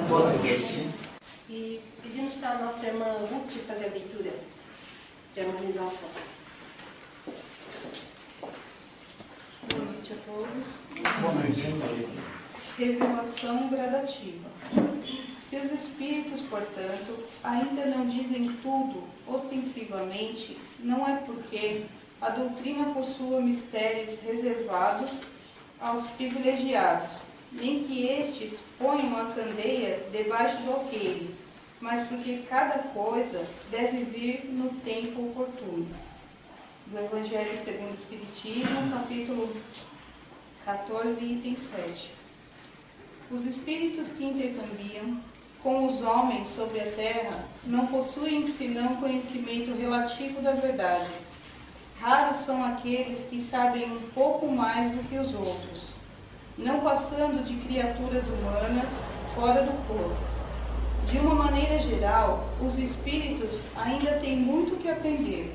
Boa noite. E pedimos para a nossa irmã Ruth fazer a leitura de harmonização. Boa noite a todos. Boa noite. Revelação gradativa. Se os espíritos, portanto, ainda não dizem tudo ostensivamente, não é porque a doutrina possua mistérios reservados aos privilegiados, nem que estes ponham a candeia debaixo do alqueire, mas porque cada coisa deve vir no tempo oportuno. Do Evangelho segundo o Espiritismo, capítulo 14, item 7. Os espíritos que intercambiam com os homens sobre a terra não possuem senão conhecimento relativo da verdade. Raros são aqueles que sabem um pouco mais do que os outros, não passando de criaturas humanas fora do corpo. De uma maneira geral, os espíritos ainda têm muito que aprender.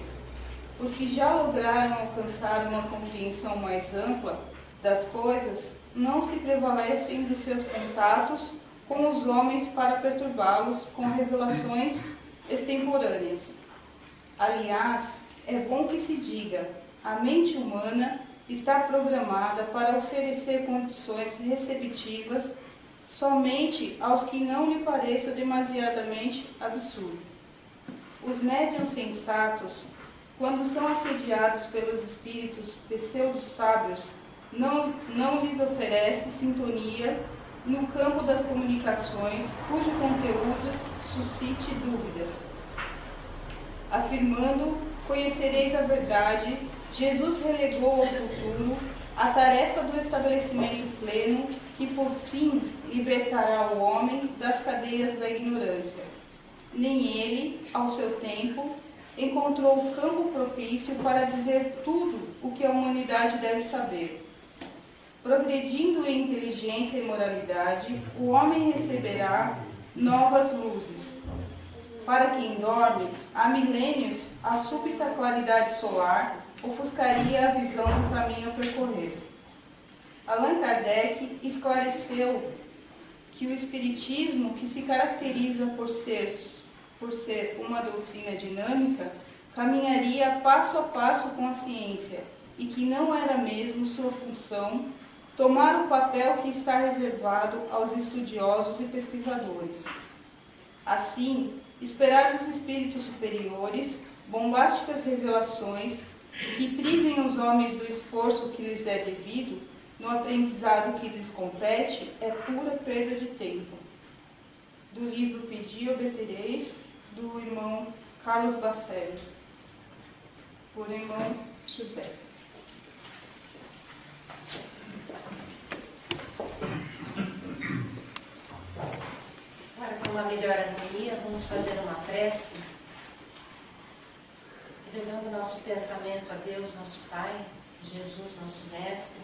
Os que já lograram alcançar uma compreensão mais ampla das coisas não se prevalecem dos seus contatos com os homens para perturbá-los com revelações extemporâneas. Aliás, é bom que se diga, a mente humana está programada para oferecer condições receptivas somente aos que não lhe pareça demasiadamente absurdo. Os médiuns sensatos, quando são assediados pelos espíritos pseudo-sábios, não lhes oferece sintonia no campo das comunicações cujo conteúdo suscite dúvidas. Afirmando, conhecereis a verdade, Jesus relegou ao futuro a tarefa do estabelecimento pleno que, por fim, libertará o homem das cadeias da ignorância. Nem ele, ao seu tempo, encontrou o campo propício para dizer tudo o que a humanidade deve saber. Progredindo em inteligência e moralidade, o homem receberá novas luzes. Para quem dorme, há milênios, a súbita claridade solar ofuscaria a visão do caminho a percorrer. Allan Kardec esclareceu que o espiritismo, que se caracteriza por ser uma doutrina dinâmica, caminharia passo a passo com a ciência e que não era mesmo sua função tomar o papel que está reservado aos estudiosos e pesquisadores. Assim, esperar dos espíritos superiores bombásticas revelações que privem os homens do esforço que lhes é devido no aprendizado que lhes compete é pura perda de tempo. Do livro Pedi e Obtereis, do irmão Carlos Bacelli, por irmão José. Para com uma melhor harmonia, vamos fazer uma prece, elevando nosso pensamento a Deus, nosso Pai, Jesus, nosso Mestre,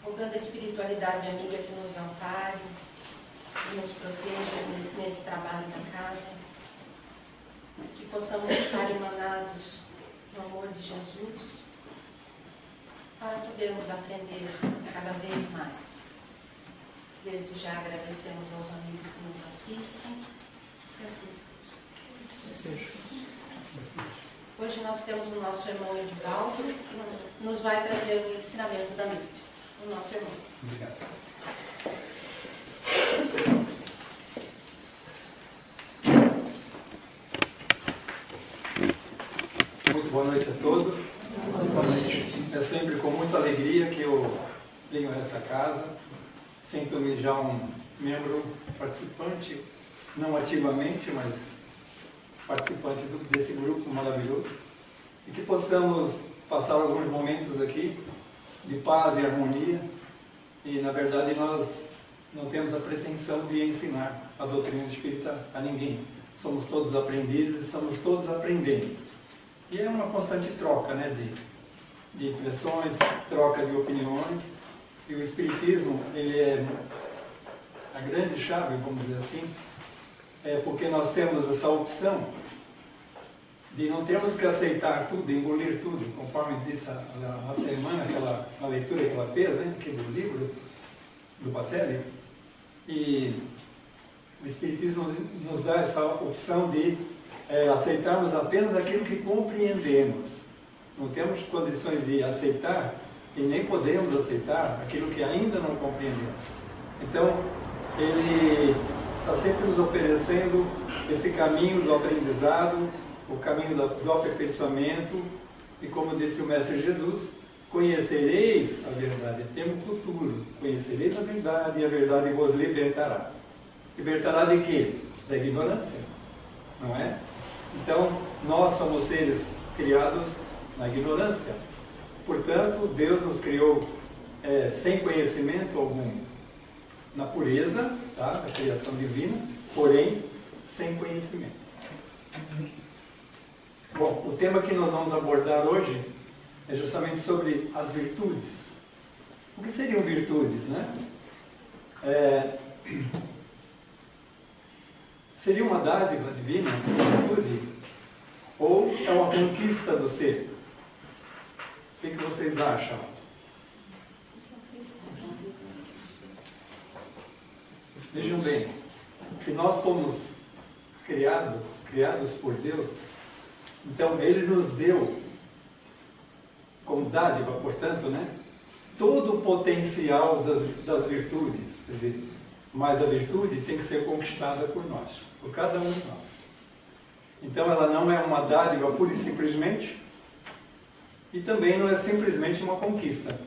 rogando a espiritualidade amiga que nos ampare, que nos proteja nesse trabalho da casa, que possamos estar emanados no amor de Jesus, para podermos aprender cada vez mais. Desde já agradecemos aos amigos que nos assistem. Que assim seja. Hoje nós temos o nosso irmão Edivaldo, que nos vai trazer o ensinamento da noite. O nosso irmão. Obrigado. Muito boa noite a todos. Boa noite. É sempre com muita alegria que eu venho a essa casa. Sinto-me já um membro participante, não ativamente, mas participante desse grupo maravilhoso. E que possamos passar alguns momentos aqui de paz e harmonia. E, na verdade, nós não temos a pretensão de ensinar a doutrina espírita a ninguém. Somos todos aprendizes e estamos todos aprendendo. E é uma constante troca, né, de impressões, troca de opiniões. E o Espiritismo, ele é a grande chave, vamos dizer assim, porque nós temos essa opção de não termos que aceitar tudo, engolir tudo, conforme disse a nossa irmã, a leitura que ela fez, né, aquele livro do Bacelli, E o Espiritismo nos dá essa opção de aceitarmos apenas aquilo que compreendemos. Não temos condições de aceitar e nem podemos aceitar aquilo que ainda não compreendemos. Então, ele está sempre nos oferecendo esse caminho do aprendizado, o caminho do aperfeiçoamento, e como disse o Mestre Jesus, conhecereis a verdade, é termo futuro, conhecereis a verdade e a verdade vos libertará. Libertará de quê? Da ignorância, não é? Então, nós somos seres criados na ignorância. Portanto, Deus nos criou sem conhecimento algum, na pureza, tá, da criação divina, porém, sem conhecimento. Bom, o tema que nós vamos abordar hoje é justamente sobre as virtudes. O que seriam virtudes, né? Seria uma dádiva divina, uma virtude? Ou é uma conquista do ser? O que vocês acham? Vejam bem, se nós fomos criados por Deus, então Ele nos deu, como dádiva, portanto, né, todo o potencial das virtudes. Quer dizer, mas a virtude tem que ser conquistada por nós, por cada um de nós. Então ela não é uma dádiva pura e simplesmente, e também não é simplesmente uma conquista.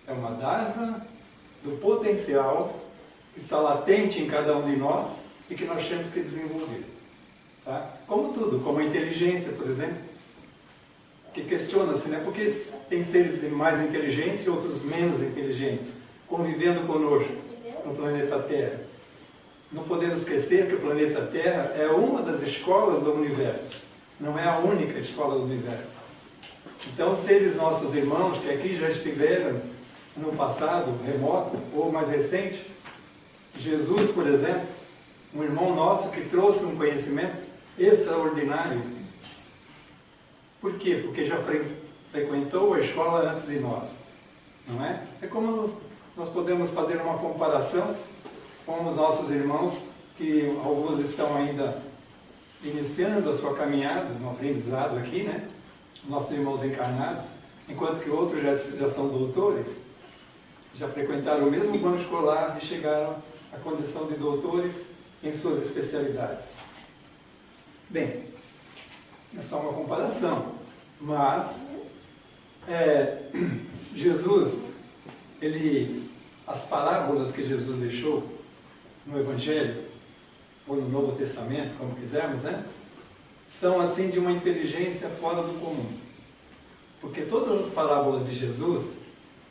É uma dádiva do potencial que está latente em cada um de nós e que nós temos que desenvolver. Tá? Como tudo, como a inteligência, por exemplo, que questiona-se, né? Por que tem seres mais inteligentes e outros menos inteligentes convivendo conosco no planeta Terra? Não podemos esquecer que o planeta Terra é uma das escolas do universo, não é a única escola do universo. Então, seres nossos irmãos que aqui já estiveram no passado remoto ou mais recente, Jesus, por exemplo, um irmão nosso que trouxe um conhecimento extraordinário. Por quê? Porque já frequentou a escola antes de nós, não é? É como nós podemos fazer uma comparação com os nossos irmãos, que alguns estão ainda iniciando a sua caminhada no aprendizado aqui, né? Nossos irmãos encarnados, enquanto que outros já são doutores, já frequentaram o mesmo banco escolar e chegaram à condição de doutores em suas especialidades. Bem, é só uma comparação, mas Jesus, as parábolas que Jesus deixou no Evangelho, ou no Novo Testamento, como quisermos, né? São assim de uma inteligência fora do comum. Porque todas as parábolas de Jesus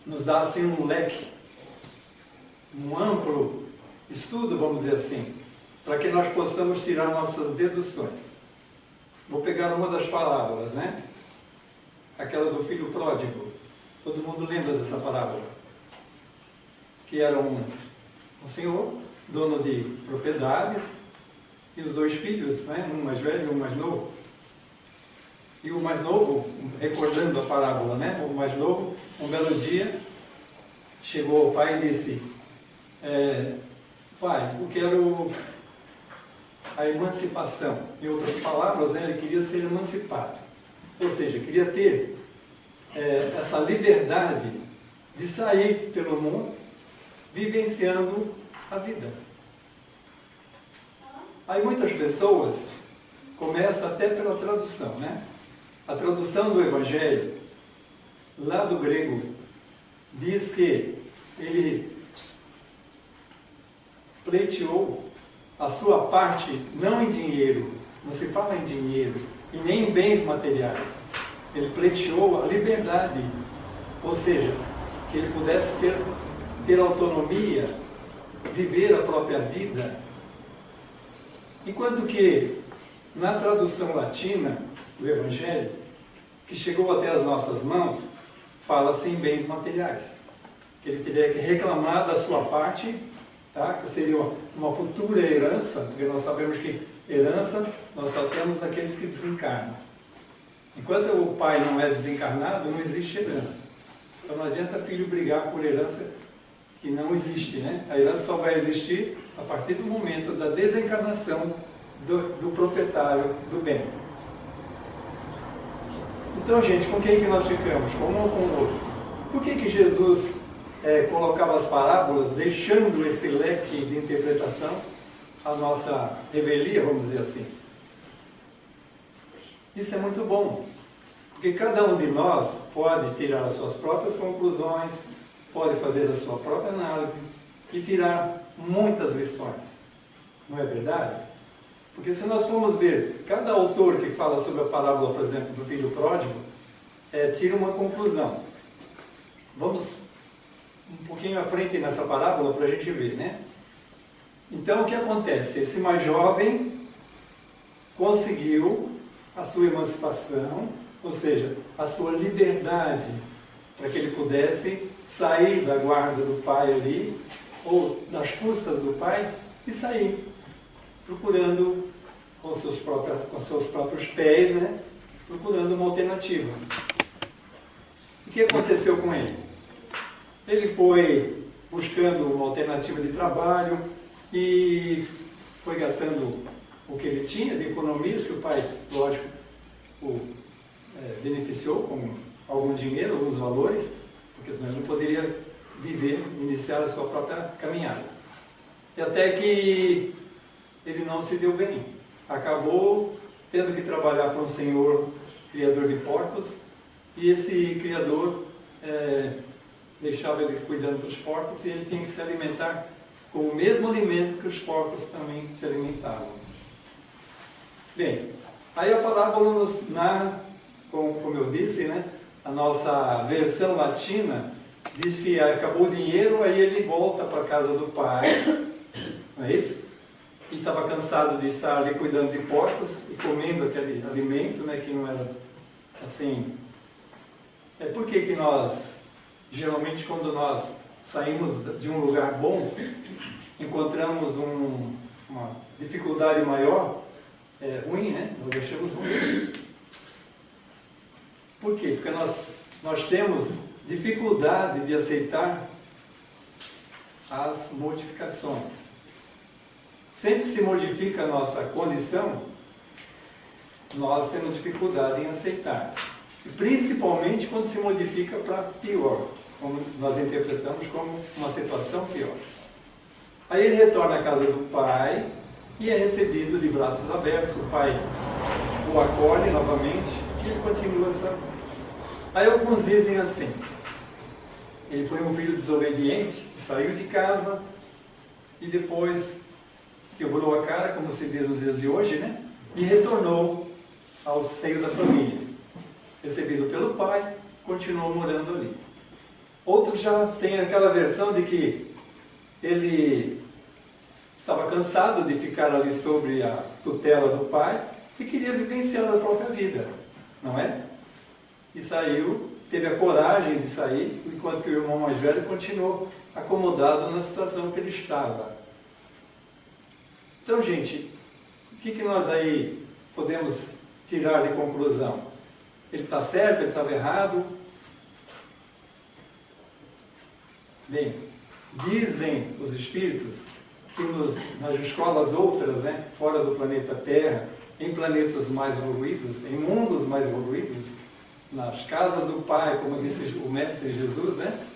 nos dá assim um leque, um amplo estudo, vamos dizer assim, para que nós possamos tirar nossas deduções. Vou pegar uma das parábolas, né? Aquela do filho pródigo. Todo mundo lembra dessa parábola? Que era um senhor, dono de propriedades, e os dois filhos, né? Um mais velho e um mais novo. E o mais novo, recordando a parábola, né? O mais novo, um belo dia, chegou ao pai e disse: pai, eu quero a emancipação. Em outras palavras, né, ele queria ser emancipado. Ou seja, queria ter essa liberdade de sair pelo mundo, vivenciando a vida. Aí muitas pessoas começam até pela tradução, né? A tradução do Evangelho, lá do grego, diz que ele pleiteou a sua parte não em dinheiro, não se fala em dinheiro, e nem em bens materiais. Ele pleiteou a liberdade, ou seja, que ele pudesse ter autonomia, viver a própria vida. Enquanto que, na tradução latina do Evangelho, que chegou até as nossas mãos, fala-se em bens materiais. Que ele teria que reclamar da sua parte, tá? Que seria uma futura herança, porque nós sabemos que herança nós só temos aqueles que desencarnam. Enquanto o pai não é desencarnado, não existe herança. Então não adianta filho brigar por herança que não existe, né? A herança só vai existir a partir do momento da desencarnação do proprietário do bem. Então, gente, com quem que nós ficamos? Com um ou com o outro? Por que Jesus colocava as parábolas, deixando esse leque de interpretação à nossa revelia, vamos dizer assim? Isso é muito bom, porque cada um de nós pode tirar as suas próprias conclusões, pode fazer a sua própria análise e tirar muitas lições. Não é verdade? Porque se nós formos ver, cada autor que fala sobre a parábola, por exemplo, do filho pródigo, tira uma conclusão. Vamos um pouquinho à frente nessa parábola para a gente ver, né? Então, o que acontece? Esse mais jovem conseguiu a sua emancipação, ou seja, a sua liberdade, para que ele pudesse sair da guarda do pai ali, ou das custas do pai, e sair, procurando com seus próprios pés, né? Procurando uma alternativa. O que aconteceu com ele? Ele foi buscando uma alternativa de trabalho e foi gastando o que ele tinha de economias, que o pai, lógico, o beneficiou com algum dinheiro, alguns valores, porque senão ele não poderia viver, iniciar a sua própria caminhada. E até que ele não se deu bem. Acabou tendo que trabalhar para um senhor criador de porcos, e esse criador deixava ele cuidando dos porcos, e ele tinha que se alimentar com o mesmo alimento que os porcos também se alimentavam. Bem, aí a parábola nos narra, como eu disse, né, a nossa versão latina diz que acabou o dinheiro, aí ele volta para a casa do pai, não é isso? E estava cansado de estar ali cuidando de porcos e comendo aquele alimento, né, que não era assim. Por que nós, geralmente, quando nós saímos de um lugar bom, encontramos uma dificuldade maior, ruim, né? Nós achamos ruim. Por quê? Porque nós temos dificuldade de aceitar as modificações. Sempre que se modifica a nossa condição, nós temos dificuldade em aceitar. E principalmente quando se modifica para pior, como nós interpretamos como uma situação pior. Aí ele retorna à casa do pai e é recebido de braços abertos. O pai o acolhe novamente e ele continua essa. Aí alguns dizem assim: ele foi um filho desobediente, saiu de casa e depois quebrou a cara, como se diz nos dias de hoje, né? E retornou ao seio da família. Recebido pelo pai, continuou morando ali. Outros já têm aquela versão de que ele estava cansado de ficar ali sobre a tutela do pai e queria vivenciar a própria vida, não é? E saiu, teve a coragem de sair, enquanto que o irmão mais velho continuou acomodado na situação que ele estava. Então, gente, o que nós aí podemos tirar de conclusão? Ele está certo, ele estava errado? Bem, dizem os espíritos que nas escolas outras, né, fora do planeta Terra, em planetas mais evoluídos, em mundos mais evoluídos, nas casas do Pai, como disse o Mestre Jesus, né,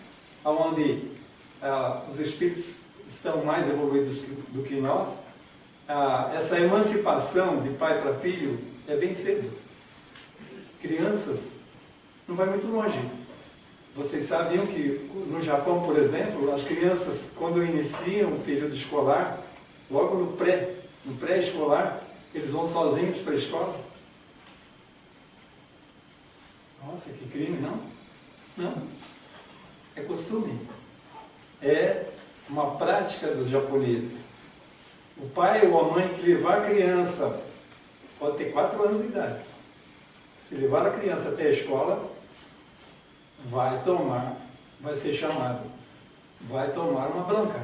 onde os espíritos estão mais evoluídos do que nós, essa emancipação de pai para filho é bem cedo. Crianças, não vai muito longe. Vocês sabiam que no Japão, por exemplo, as crianças, quando iniciam o período escolar, logo no pré-escolar, eles vão sozinhos para a escola? Nossa, que crime, não? Não. É costume. É uma prática dos japoneses. O pai ou a mãe que levar a criança, pode ter 4 anos de idade. Se levar a criança até a escola, vai ser chamado, vai tomar uma bronca.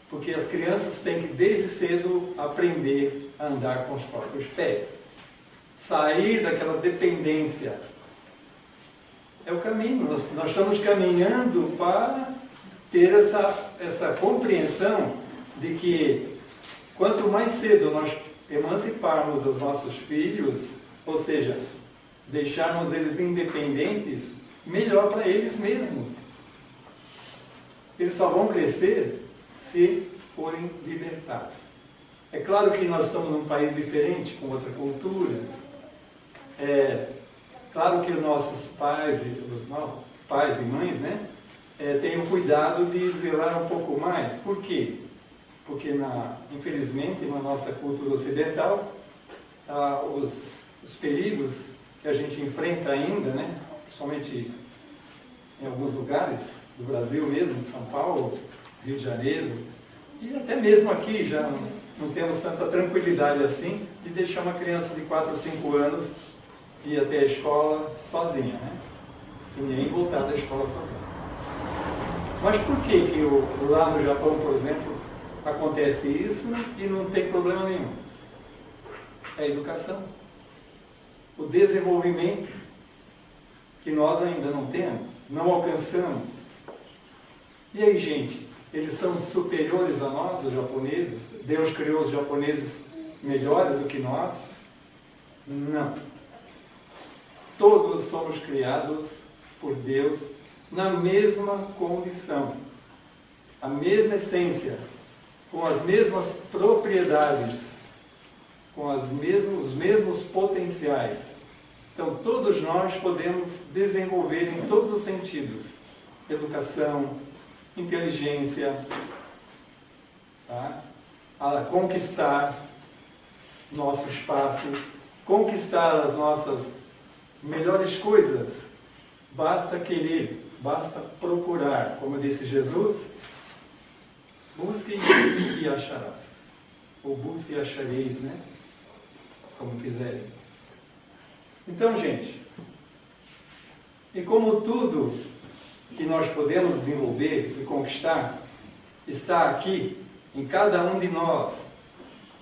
Porque as crianças têm que, desde cedo, aprender a andar com os próprios pés. Sair daquela dependência. É o caminho. Nós estamos caminhando para ter essa compreensão de que quanto mais cedo nós emanciparmos os nossos filhos, ou seja, deixarmos eles independentes, melhor para eles mesmos. Eles só vão crescer se forem libertados. É claro que nós estamos num país diferente, com outra cultura. É claro que os nossos pais, pais e mães, né, têm o cuidado de zelar um pouco mais. Por quê? Porque, infelizmente, na nossa cultura ocidental, os perigos que a gente enfrenta ainda, né, principalmente em alguns lugares do Brasil mesmo, de São Paulo, Rio de Janeiro, e até mesmo aqui já não temos tanta tranquilidade assim de deixar uma criança de 4 ou 5 anos ir até a escola sozinha, né? E nem voltar da escola sozinha. Mas por que lá no Japão, por exemplo, acontece isso e não tem problema nenhum? É a educação. O desenvolvimento que nós ainda não temos, não alcançamos. E aí, gente, eles são superiores a nós, os japoneses? Deus criou os japoneses melhores do que nós? Não. Todos somos criados por Deus na mesma condição, a mesma essência, com as mesmas propriedades, com os mesmos potenciais. Então, todos nós podemos desenvolver em todos os sentidos: educação, inteligência, tá? A conquistar nosso espaço, conquistar as nossas melhores coisas. Basta querer, basta procurar. Como disse Jesus, busque e acharás. Ou busque e achareis, né? Como quiserem. Então, gente, e como tudo que nós podemos desenvolver e conquistar está aqui, em cada um de nós,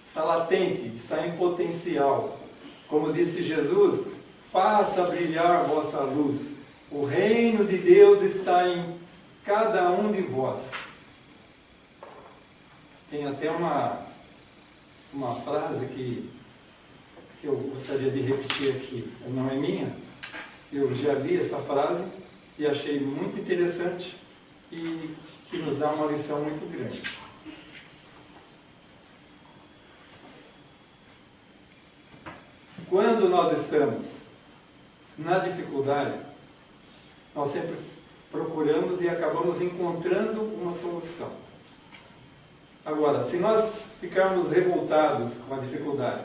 está latente, está em potencial. Como disse Jesus, faça brilhar vossa luz. O reino de Deus está em cada um de vós. Tem até uma frase que eu gostaria de repetir aqui. Não é minha. Eu já li essa frase e achei muito interessante e que nos dá uma lição muito grande. Quando nós estamos na dificuldade, nós sempre procuramos e acabamos encontrando uma solução. Agora, se nós ficarmos revoltados com a dificuldade,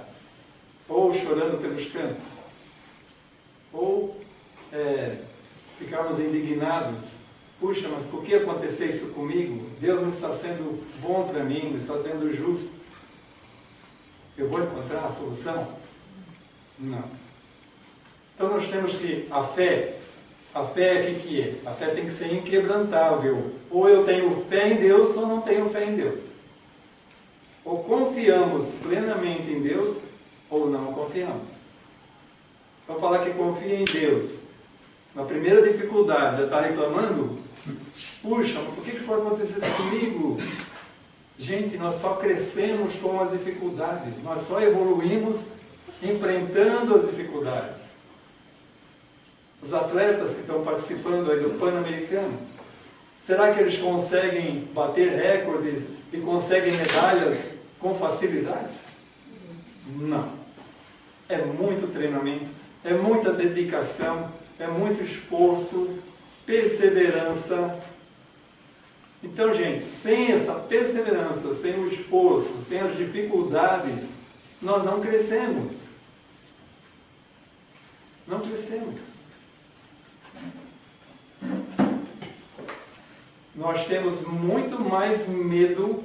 ou chorando pelos cantos, ou ficarmos indignados, puxa, mas por que aconteceu isso comigo? Deus não está sendo bom para mim, não está sendo justo. Eu vou encontrar a solução? Não. Então nós temos que, a fé o que é? A fé tem que ser inquebrantável. Ou eu tenho fé em Deus ou não tenho fé em Deus. Ou confiamos plenamente em Deus ou não confiamos. Então falar que confia em Deus, na primeira dificuldade já está reclamando, puxa, mas por que foi acontecer isso comigo? Gente, nós só crescemos com as dificuldades, nós só evoluímos enfrentando as dificuldades. Os atletas que estão participando aí do Pan-Americano, será que eles conseguem bater recordes e conseguem medalhas com facilidades? Não. É muito treinamento, é muita dedicação, é muito esforço, perseverança. Então, gente, sem essa perseverança, sem o esforço, sem as dificuldades, nós não crescemos. Não crescemos. Nós temos muito mais medo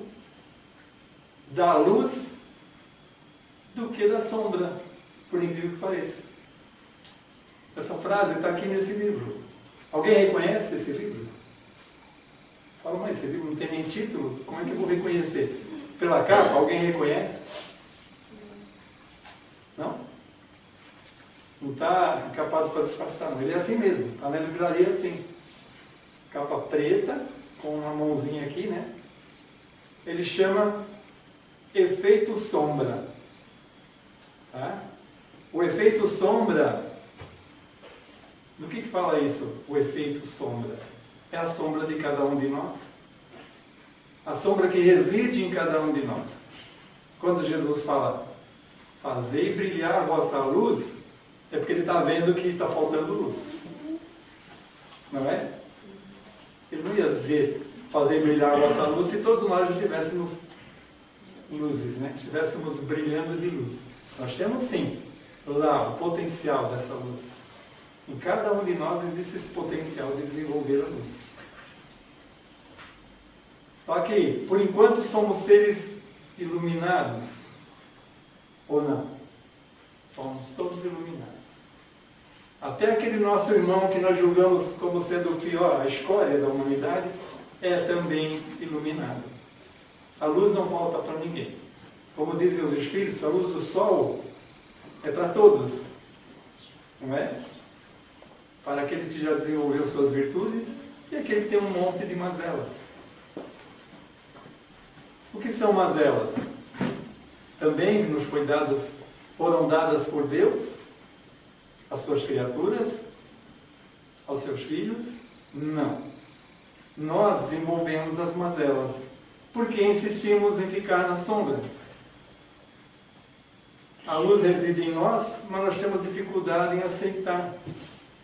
da luz do que da sombra, por incrível que pareça. Essa frase está aqui nesse livro. Alguém reconhece esse livro? Fala, mas esse livro não tem nem título? Como é que eu vou reconhecer? Pela capa, alguém reconhece? Não? Não está capaz para disfarçar, não. Ele é assim mesmo. Está na livraria assim. Capa preta, com uma mãozinha aqui, né? Ele chama efeito sombra. Tá? O efeito sombra, do que fala isso? O efeito sombra. É a sombra de cada um de nós. A sombra que reside em cada um de nós. Quando Jesus fala, fazei brilhar a vossa luz, é porque ele está vendo que está faltando luz. Não é? Ele não ia dizer, fazer brilhar a vossa luz, se todos nós estivéssemos luzes, né? Estivéssemos brilhando de luz. Nós temos sim, lá, o potencial dessa luz. Em cada um de nós existe esse potencial de desenvolver a luz. Só que, por enquanto, somos seres iluminados. Ou não? Somos todos iluminados. Até aquele nosso irmão que nós julgamos como sendo o pior, a escória da humanidade, é também iluminado. A luz não falta para ninguém. Como dizem os Espíritos, a luz do sol é para todos. Não é? Para aquele que já desenvolveu suas virtudes e aquele que tem um monte de mazelas. O que são mazelas? Também nos foram dadas por Deus às suas criaturas, aos seus filhos? Não. Nós desenvolvemos as mazelas porque insistimos em ficar na sombra. A luz reside em nós, mas nós temos dificuldade em aceitar.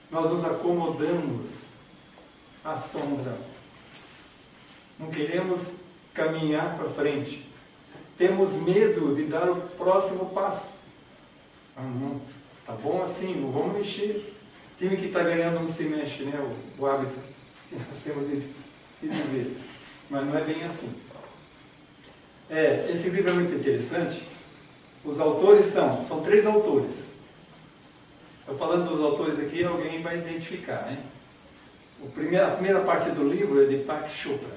Nós nos acomodamos à sombra. Não queremos caminhar para frente. Temos medo de dar o próximo passo. Ah, não. Tá bom assim, não vamos mexer. O time que está ganhando não se mexe, né? O hábito que nós temos de dizer. Mas não é bem assim. Esse livro é muito interessante. Os autores são 3 autores. Eu falando dos autores aqui, alguém vai identificar, né? A primeira parte do livro é de Deepak Chopra.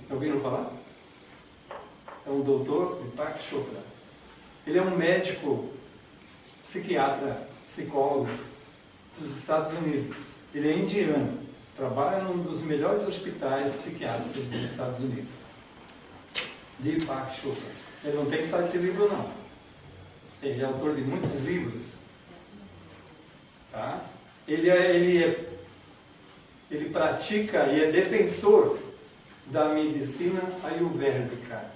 Ouviram falar? É um doutor, Deepak Chopra. Ele é um médico, psiquiatra, psicólogo dos Estados Unidos. Ele é indiano. Trabalha num dos melhores hospitais psiquiátricos dos Estados Unidos. Deepak Chopra. Ele não tem só esse livro, não. Ele é autor de muitos livros. Tá? Ele pratica e é defensor da medicina ayurvédica,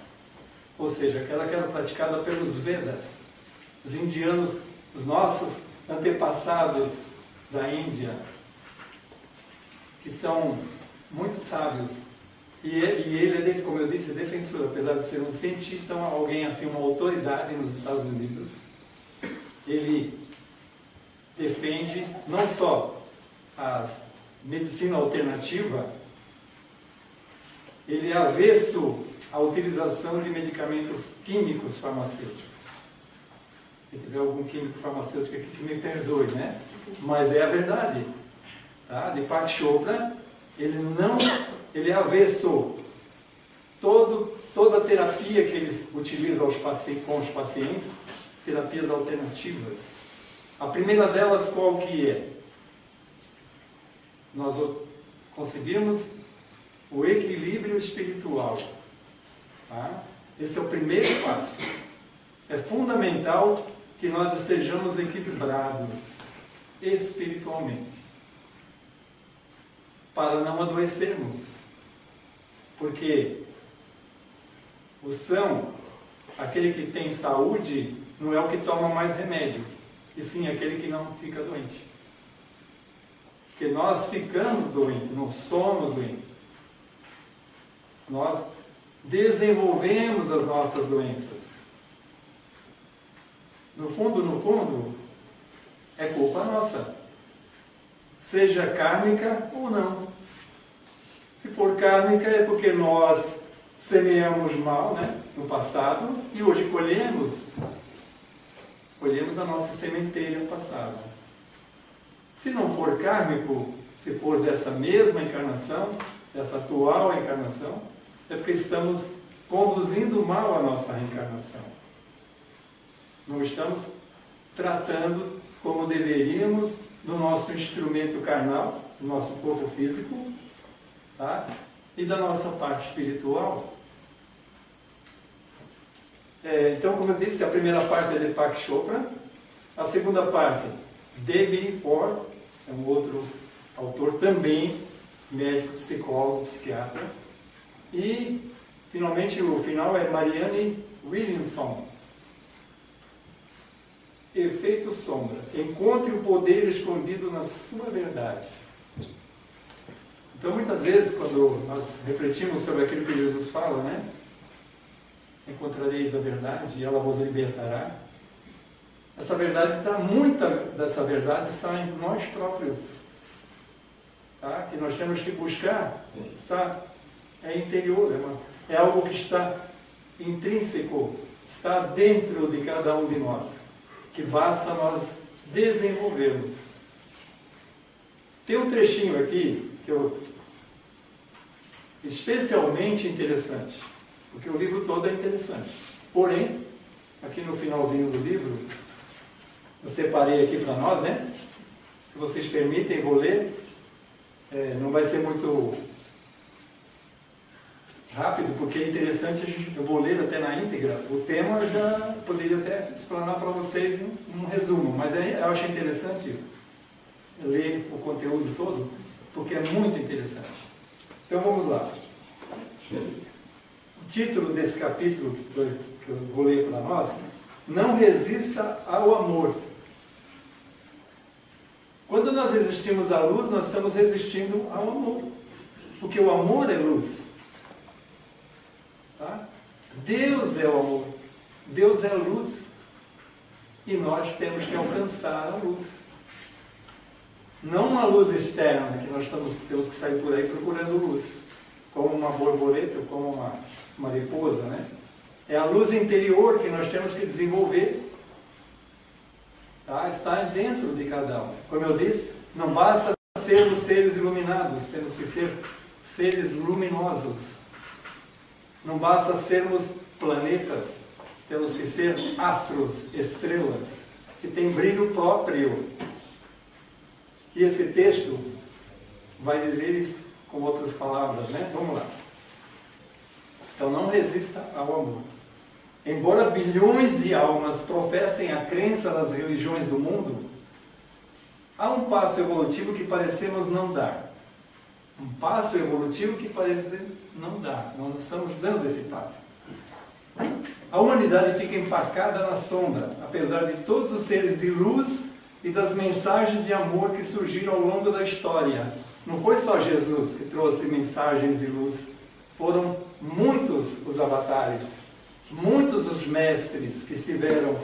ou seja, aquela que era praticada pelos Vedas. Os indianos, os nossos antepassados da Índia, que são muito sábios. E ele, como eu disse, é defensor, apesar de ser um cientista, alguém assim, uma autoridade nos Estados Unidos. Ele defende não só a medicina alternativa, ele é avesso à utilização de medicamentos químicos farmacêuticos. Se tiver algum químico farmacêutico aqui que me perdoe, né? Mas é a verdade. Tá? Deepak Chopra, ele é avesso. Toda a terapia que eles utilizam com os pacientes, terapias alternativas. A primeira delas qual que é? Nós conseguimos o equilíbrio espiritual. Tá? Esse é o primeiro passo. É fundamental que nós estejamos equilibrados espiritualmente, para não adoecermos. Porque o são, aquele que tem saúde, não é o que toma mais remédio, e sim aquele que não fica doente. Porque nós ficamos doentes, não somos doentes. Nós desenvolvemos as nossas doenças. No fundo, é culpa nossa. Seja kármica ou não. Se for kármica é porque nós semeamos mal, né, no passado e hoje colhemos a nossa sementeira passada. Se não for kármico, se for dessa mesma encarnação, dessa atual encarnação, é porque estamos conduzindo mal a nossa reencarnação. Não estamos tratando como deveríamos do nosso instrumento carnal, do nosso corpo físico, tá? e da nossa parte espiritual. Então, como eu disse, a primeira parte é de Deepak Chopra, a segunda parte, D.B. Ford, é um outro autor também, médico, psicólogo, psiquiatra, e finalmente o final é Marianne Williamson, Efeito Sombra. Encontre o poder escondido na sua verdade. Então, muitas vezes, quando nós refletimos sobre aquilo que Jesus fala, né? Encontrareis a verdade e ela vos libertará. Essa verdade, muita dessa verdade está em nós próprios. Tá? Que nós temos que buscar, é interior, é algo que está intrínseco, está dentro de cada um de nós, que basta nós desenvolvermos. Tem um trechinho aqui que eu especialmente interessante, porque o livro todo é interessante. Porém, aqui no finalzinho do livro, eu separei aqui para nós, né? Se vocês permitem, eu vou ler. Não vai ser muito rápido, porque é interessante, eu vou ler até na íntegra. O tema eu já poderia até explanar para vocês um resumo, mas eu acho interessante ler o conteúdo todo, porque é muito interessante. Então vamos lá. O título desse capítulo que eu vou ler para nós: Não resista ao amor. Quando nós resistimos à luz, nós estamos resistindo ao amor, porque o amor é luz. Tá? Deus é o amor, Deus é luz, e nós temos que alcançar a luz. Não uma luz externa, que nós temos que sair por aí procurando luz, como uma borboleta, como uma mariposa, né? É a luz interior que nós temos que desenvolver. Tá? Está dentro de cada um. Como eu disse, não basta sermos seres iluminados, temos que ser seres luminosos. Não basta sermos planetas, temos que ser astros, estrelas, que têm brilho próprio. E esse texto vai dizer isso com outras palavras, né? Vamos lá. Então, não resista ao amor. Embora bilhões de almas professem a crença nas religiões do mundo, há um passo evolutivo que parecemos não dar. Um passo evolutivo que parece não dar. Nós estamos dando esse passo. A humanidade fica empacada na sombra, apesar de todos os seres de luz e das mensagens de amor que surgiram ao longo da história. Não foi só Jesus que trouxe mensagens de luz. Foram muitos os avatares, muitos os mestres que estiveram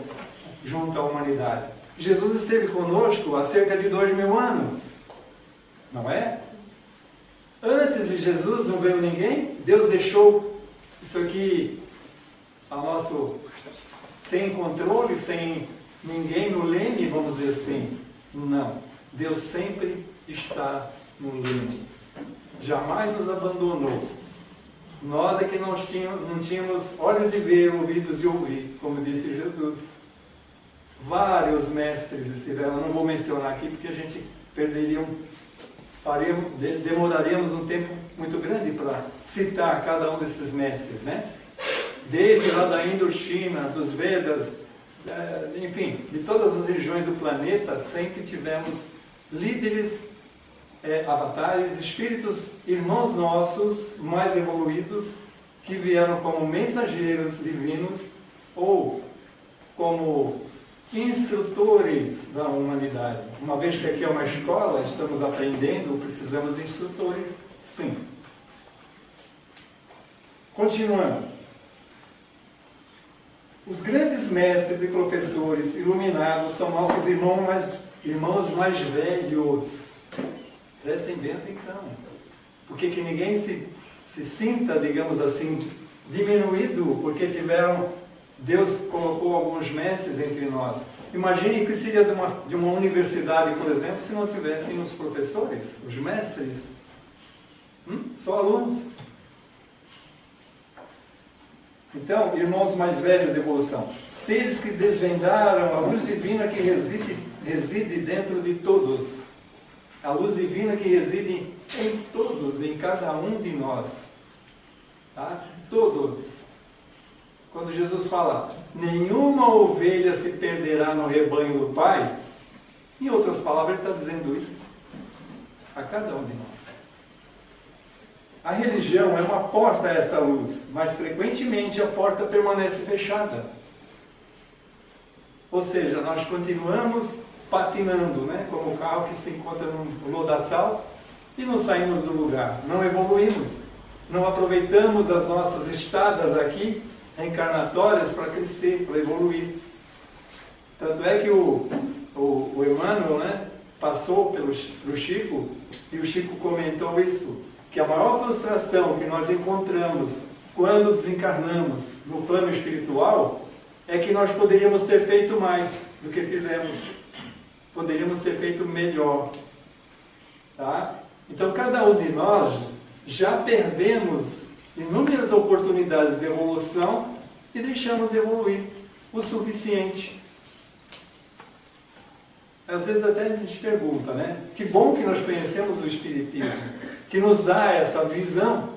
junto à humanidade. Jesus esteve conosco há cerca de 2000 anos, não é? Antes de Jesus não veio ninguém. Deus deixou isso aqui sem controle, sem ninguém no leme, vamos dizer assim. Não. Deus sempre está no leme. Jamais nos abandonou. Nós é que não tínhamos olhos de ver, ouvidos de ouvir, como disse Jesus. Vários mestres estiveram, não vou mencionar aqui porque a gente demoraríamos um tempo muito grande para citar cada um desses mestres, né? Desde lá da Indochina, dos Vedas, enfim, de todas as religiões do planeta, sempre tivemos líderes, avatares, espíritos, irmãos nossos, mais evoluídos, que vieram como mensageiros divinos ou como instrutores da humanidade. Uma vez que aqui é uma escola, estamos aprendendo, precisamos de instrutores, sim. Continuando. Os grandes mestres e professores iluminados são nossos irmãos mais velhos. Prestem bem atenção. Porque que ninguém se sinta, digamos assim, diminuído, porque Deus colocou alguns mestres entre nós. Imagine que seria de uma universidade, por exemplo, se não tivessem os professores, os mestres. Só alunos. Então, irmãos mais velhos de evolução, seres que desvendaram a luz divina que reside dentro de todos. A luz divina que reside em todos, em cada um de nós. Tá? Todos. Quando Jesus fala, nenhuma ovelha se perderá no rebanho do Pai, em outras palavras, ele está dizendo isso a cada um de nós. A religião é uma porta a essa luz, mas frequentemente a porta permanece fechada. Ou seja, nós continuamos patinando, né? Como o carro que se encontra no lodaçal e não saímos do lugar, não evoluímos, não aproveitamos as nossas estadas aqui reencarnatórias para crescer, para evoluir. Tanto é que o Emmanuel, né, passou pelo Chico, e o Chico comentou isso, que a maior frustração que nós encontramos quando desencarnamos no plano espiritual é que nós poderíamos ter feito mais do que fizemos. Poderíamos ter feito melhor. Tá? Então, cada um de nós já perdemos inúmeras oportunidades de evolução e deixamos evoluir o suficiente. Às vezes até a gente pergunta, né? Que bom que nós conhecemos o Espiritismo, que nos dá essa visão.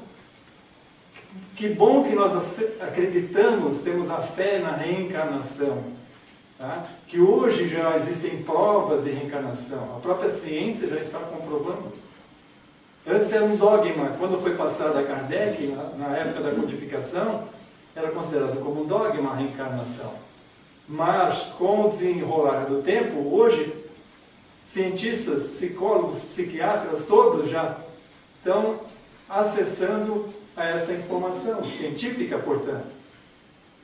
Que bom que nós acreditamos, temos a fé na reencarnação. Tá? Que hoje já existem provas de reencarnação. A própria ciência já está comprovando. Antes era um dogma. Quando foi passado a Kardec, na época da codificação, era considerado como um dogma a reencarnação. Mas, com o desenrolar do tempo, hoje, cientistas, psicólogos, psiquiatras, todos já estão acessando a essa informação científica, portanto,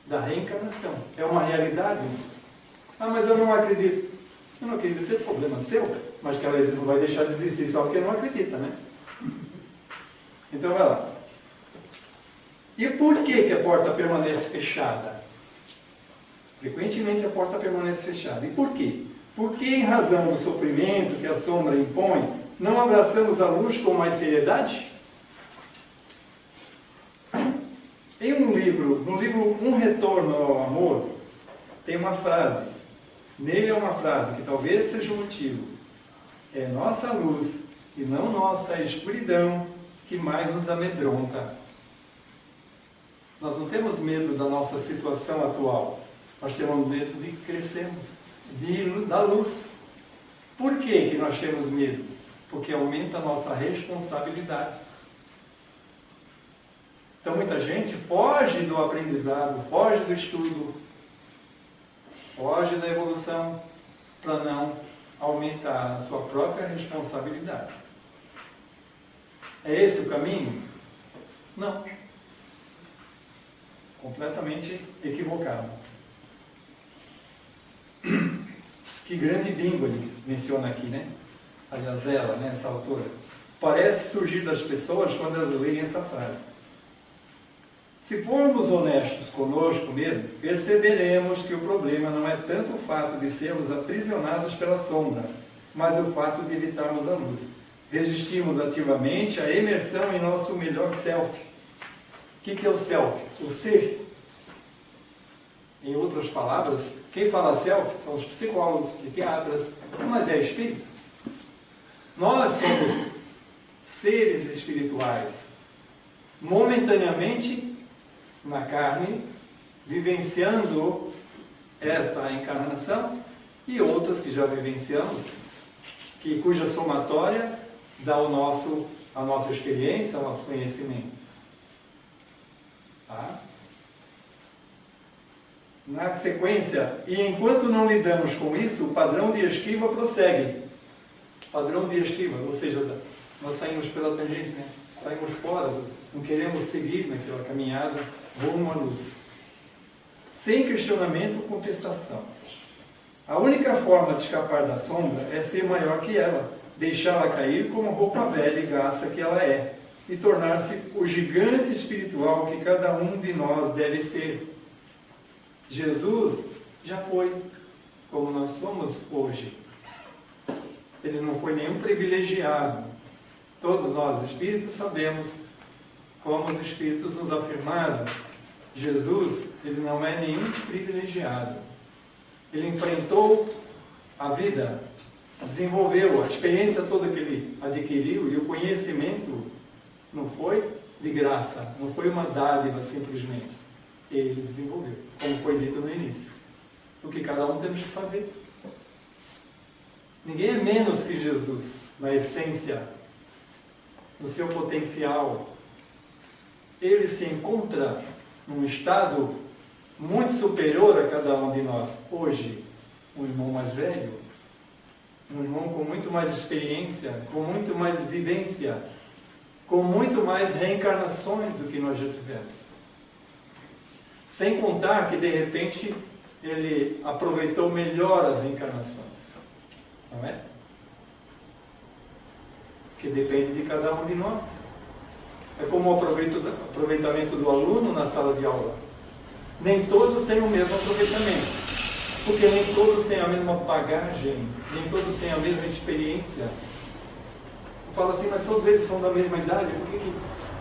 da reencarnação. É uma realidade. Ah, mas eu não acredito. Eu não acredito, é problema seu, mas que ela não vai deixar de existir só porque não acredita, né? Então, vai lá. E por que a porta permanece fechada? Frequentemente a porta permanece fechada. E por quê? Porque, em razão do sofrimento que a sombra impõe, não abraçamos a luz com mais seriedade? Em no livro Um Retorno ao Amor, tem uma frase. Nele é uma frase que talvez seja o motivo. É nossa luz e não nossa escuridão que mais nos amedronta. Nós não temos medo da nossa situação atual. Nós temos medo de crescermos, da luz. Por que nós temos medo? Porque aumenta a nossa responsabilidade. Então muita gente foge do aprendizado, foge do estudo, foge da evolução para não aumentar a sua própria responsabilidade. É esse o caminho? Não. Completamente equivocado. Que grande bingo ele menciona aqui, né? Aliás, ela, né, essa autora. Parece surgir das pessoas quando elas leem essa frase. Se formos honestos conosco mesmo, perceberemos que o problema não é tanto o fato de sermos aprisionados pela sombra, mas o fato de evitarmos a luz. Resistimos ativamente à imersão em nosso melhor self. O que é o self? O ser. Em outras palavras, quem fala self são os psicólogos, psiquiatras, mas é espírito. Nós somos seres espirituais, momentaneamente na carne, vivenciando esta encarnação e outras que já vivenciamos, cuja somatória dá a nossa experiência, o nosso conhecimento. Tá? Na sequência, e enquanto não lidamos com isso, o padrão de esquiva prossegue. Padrão de esquiva, ou seja, nós saímos pela tangente, né? Saímos fora, não queremos seguir naquela caminhada rumo à luz. Sem questionamento ou contestação. A única forma de escapar da sombra é ser maior que ela, deixá-la cair como roupa velha e gasta que ela é, e tornar-se o gigante espiritual que cada um de nós deve ser. Jesus já foi como nós somos hoje. Ele não foi nenhum privilegiado. Todos nós, espíritos, sabemos como os espíritos nos afirmaram. Jesus, ele não é nenhum privilegiado. Ele enfrentou a vida desenvolveu, a experiência toda que ele adquiriu e o conhecimento não foi de graça, não foi uma dádiva simplesmente. Ele desenvolveu, como foi dito no início. O que cada um temos que fazer. Ninguém é menos que Jesus, na essência, no seu potencial. Ele se encontra num estado muito superior a cada um de nós. Hoje, um irmão mais velho, um irmão com muito mais experiência, com muito mais vivência, com muito mais reencarnações do que nós já tivemos. Sem contar que, de repente, ele aproveitou melhor as reencarnações. Não é? Que depende de cada um de nós. É como o aproveitamento do aluno na sala de aula. Nem todos têm o mesmo aproveitamento, porque nem todos têm a mesma bagagem, nem todos têm a mesma experiência. Eu falo assim, mas todos eles são da mesma idade, por que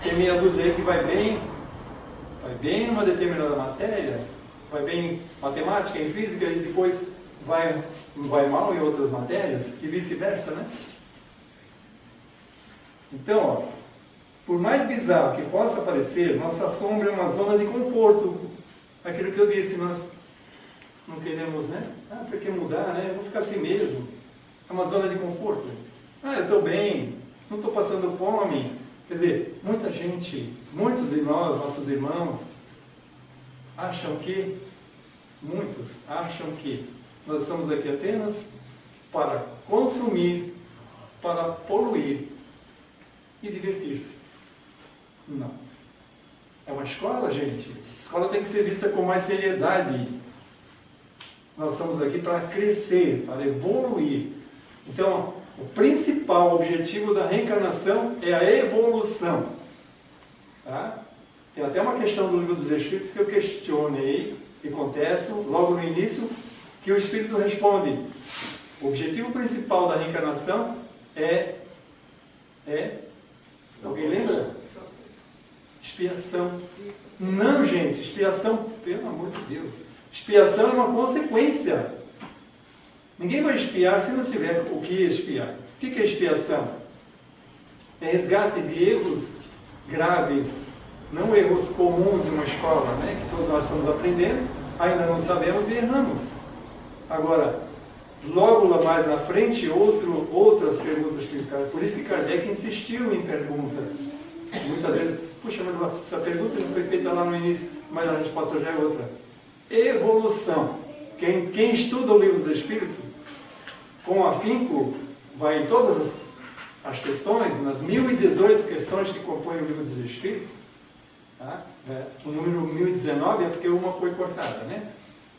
tem meia dúzia aí que vai bem numa determinada matéria, vai bem em matemática, em física, e depois vai mal em outras matérias, e vice-versa, né? Então, ó, por mais bizarro que possa parecer, nossa sombra é uma zona de conforto. Aquilo que eu disse, nós não queremos, né? Por que mudar, né? Eu vou ficar assim mesmo. É uma zona de conforto. Eu estou bem, não estou passando fome. Quer dizer, muita gente, muitos de nós, nossos irmãos, muitos acham que nós estamos aqui apenas para consumir, para poluir e divertir-se. Não. É uma escola, gente. A escola tem que ser vista com mais seriedade. Nós estamos aqui para crescer, para evoluir. Então, o principal objetivo da reencarnação é a evolução. Tá? Tem até uma questão do Livro dos Espíritos que eu questionei e contesto logo no início, que o Espírito responde. O objetivo principal da reencarnação é alguém lembra? Expiação. Não, gente, expiação, pelo amor de Deus. Expiação é uma consequência. Ninguém vai expiar se não tiver o que expiar. O que é expiação? É resgate de erros graves, não erros comuns em uma escola, né? Que todos nós estamos aprendendo, ainda não sabemos e erramos. Agora, logo lá mais na frente, outras perguntas que por isso que Kardec insistiu em perguntas. Muitas vezes, puxa, mas essa pergunta não foi feita lá no início, mas a resposta já é outra. Evolução. Quem estuda o Livro dos Espíritos, com afinco, vai em todas as questões, nas 1018 questões que compõem o Livro dos Espíritos. Tá? O número 1019 é porque uma foi cortada, né?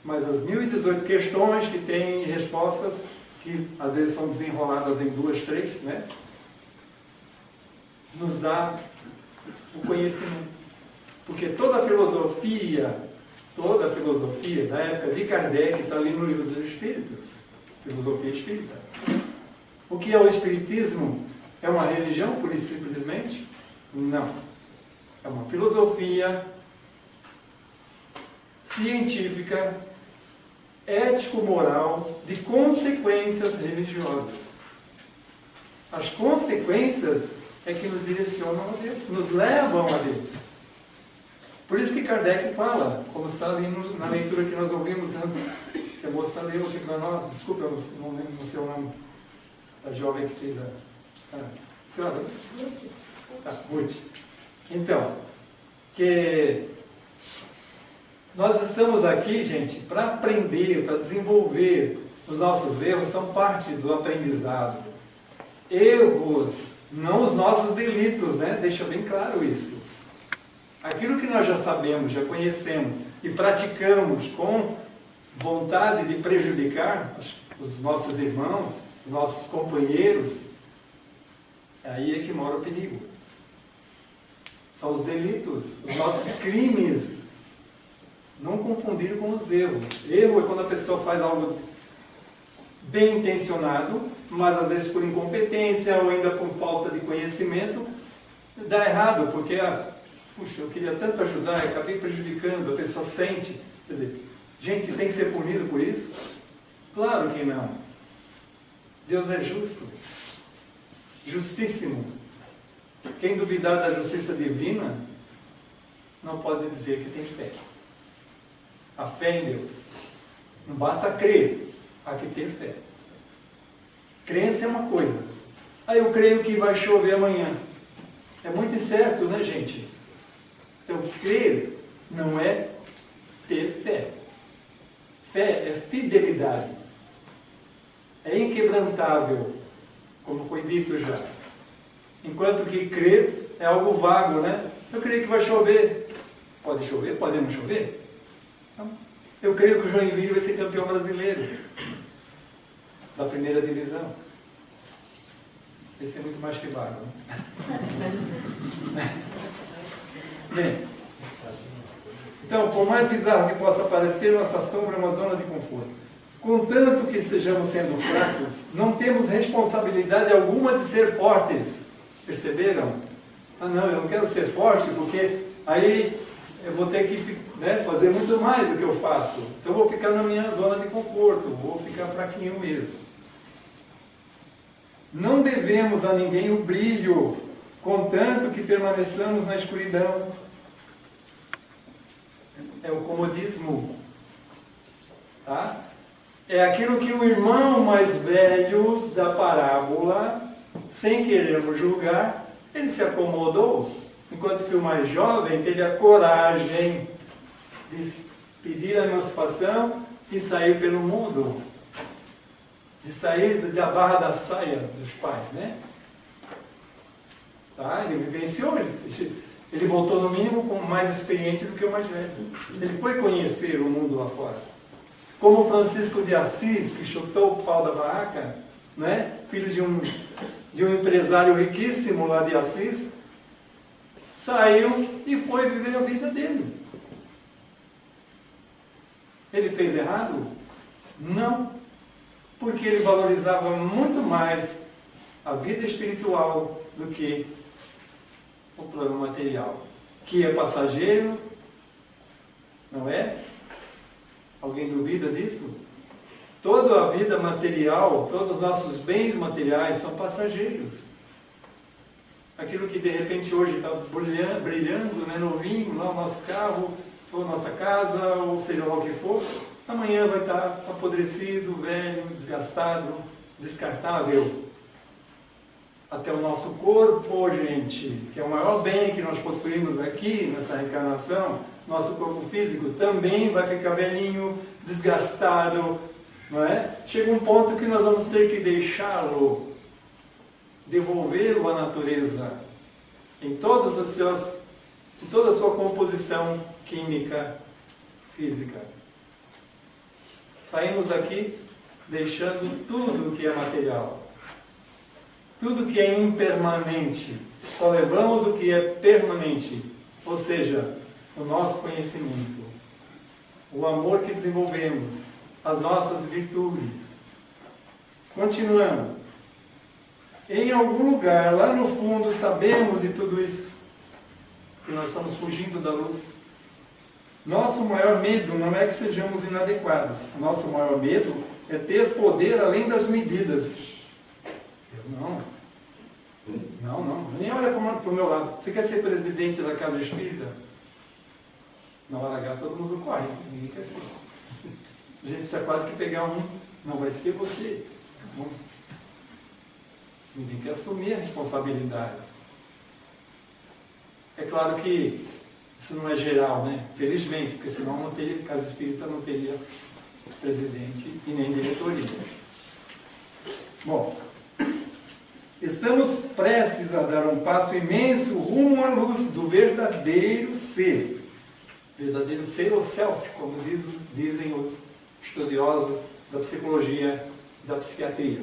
Mas as 1018 questões que têm respostas que às vezes são desenroladas em 2, 3, né? Nos dá o conhecimento. Porque toda a filosofia da época de Kardec está ali no Livro dos Espíritos. Filosofia espírita. O que é o Espiritismo? É uma religião, pura e simplesmente? Não. É uma filosofia científica, ético-moral, de consequências religiosas. As consequências é que nos direcionam a Deus, nos levam a Deus. Por isso que Kardec fala, como está ali na leitura que nós ouvimos antes, que a moça leu aqui para nós, desculpa, eu não lembro o seu nome, a jovem que fez a... senhora? Ruth. Então, que nós estamos aqui, gente, para aprender, para desenvolver. Os nossos erros são parte do aprendizado. Erros, não os nossos delitos, né? Deixa bem claro isso. Aquilo que nós já sabemos, já conhecemos e praticamos com vontade de prejudicar os nossos irmãos, os nossos companheiros, aí é que mora o perigo. São os delitos, os nossos crimes. Não confundir com os erros. Erro é quando a pessoa faz algo bem intencionado, mas às vezes por incompetência ou ainda por falta de conhecimento, dá errado, porque, puxa, eu queria tanto ajudar e acabei prejudicando, a pessoa sente. Quer dizer, gente, tem que ser punido por isso? Claro que não. Deus é justo, justíssimo. Quem duvidar da justiça divina não pode dizer que tem fé. A fé em Deus. Não basta crer, há que ter fé. Crença é uma coisa. Eu creio que vai chover amanhã. É muito incerto, né, gente? Então, crer não é ter fé. Fé é fidelidade. É inquebrantável, como foi dito já. Enquanto que crer é algo vago, né? Eu creio que vai chover. Pode chover? Pode não chover? Não. Eu creio que o Joinville vai ser campeão brasileiro da primeira divisão. Esse é muito mais que vago, né? Bem, então, por mais bizarro que possa parecer, nossa sombra é uma zona de conforto. Contanto que estejamos sendo fracos, não temos responsabilidade alguma de ser fortes. Perceberam? Não, eu não quero ser forte, porque aí eu vou ter que fazer muito mais do que eu faço. Então eu vou ficar na minha zona de conforto, vou ficar fraquinho mesmo. Não devemos a ninguém o brilho, contanto que permaneçamos na escuridão. É o comodismo. Tá? É aquilo que o irmão mais velho da parábola, sem querermos julgar, ele se acomodou, enquanto que o mais jovem teve a coragem de pedir a emancipação e sair pelo mundo, de sair da barra da saia dos pais, né? Tá? Ele vivenciou, ele voltou no mínimo como mais experiente do que o mais velho. Ele foi conhecer o mundo lá fora. Como Francisco de Assis, que chutou o pau da barraca, né? Filho de um empresário riquíssimo lá de Assis, saiu e foi viver a vida dele. Ele fez errado? Não. Porque ele valorizava muito mais a vida espiritual do que o plano material, que é passageiro, não é? Alguém duvida disso? Toda a vida material, todos os nossos bens materiais são passageiros. Aquilo que de repente hoje está brilhando, né, novinho, lá o nosso carro, ou nossa casa, ou seja lá o que for, amanhã vai estar apodrecido, velho, desgastado, descartável. Até o nosso corpo, gente, que é o maior bem que nós possuímos aqui nessa reencarnação, nosso corpo físico também vai ficar velhinho, desgastado, não é? Chega um ponto que nós vamos ter que deixá-lo, devolvê-lo à natureza, em toda a sua composição química, física. Saímos daqui deixando tudo que é material, tudo que é impermanente. Só levamos o que é permanente, ou seja, o nosso conhecimento, o amor que desenvolvemos, as nossas virtudes. Continuando. Em algum lugar, lá no fundo, sabemos de tudo isso, que nós estamos fugindo da luz. Nosso maior medo não é que sejamos inadequados. Nosso maior medo é ter poder além das medidas. Eu não. Nem olha para o meu lado. Você quer ser presidente da Casa Espírita? Na hora H todo mundo corre. Ninguém quer ser. A gente precisa quase que pegar um. Não vai ser você. Ninguém quer assumir a responsabilidade. É claro que isso não é geral, né? Felizmente, porque senão não teria, Casa Espírita não teria presidente e nem diretoria. Bom, estamos prestes a dar um passo imenso rumo à luz do verdadeiro ser. Verdadeiro ser ou self, como dizem os estudiosos da psicologia e da psiquiatria.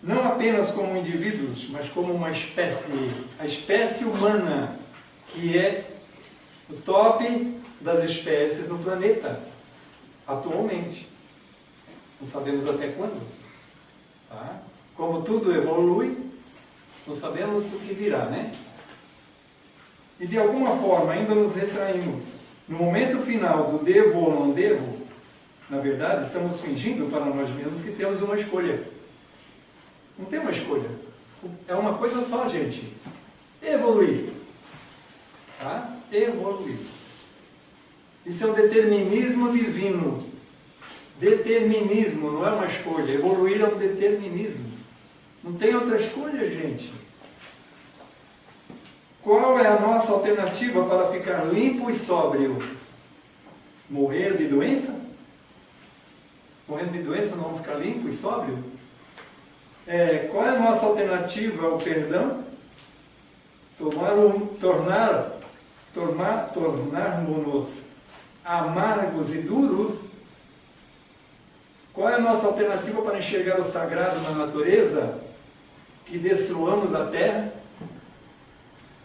Não apenas como indivíduos, mas como uma espécie, a espécie humana, que é o top das espécies no planeta, atualmente. Não sabemos até quando. Tá? Como tudo evolui, não sabemos o que virá, né? E de alguma forma ainda nos retraímos. No momento final do devo ou não devo, na verdade, estamos fingindo para nós mesmos que temos uma escolha. Não tem uma escolha. É uma coisa só, gente. Evoluir. Tá? Evoluir. Isso é um determinismo divino. Determinismo, não é uma escolha. Evoluir é um determinismo. Não tem outra escolha, gente. Qual é a nossa alternativa para ficar limpo e sóbrio? Morrer de doença? Morrendo de doença não vamos ficar limpo e sóbrio? Qual é a nossa alternativa ao perdão? Tornarmos-nos amargos e duros? Qual é a nossa alternativa para enxergar o sagrado na natureza? Que destruamos a terra?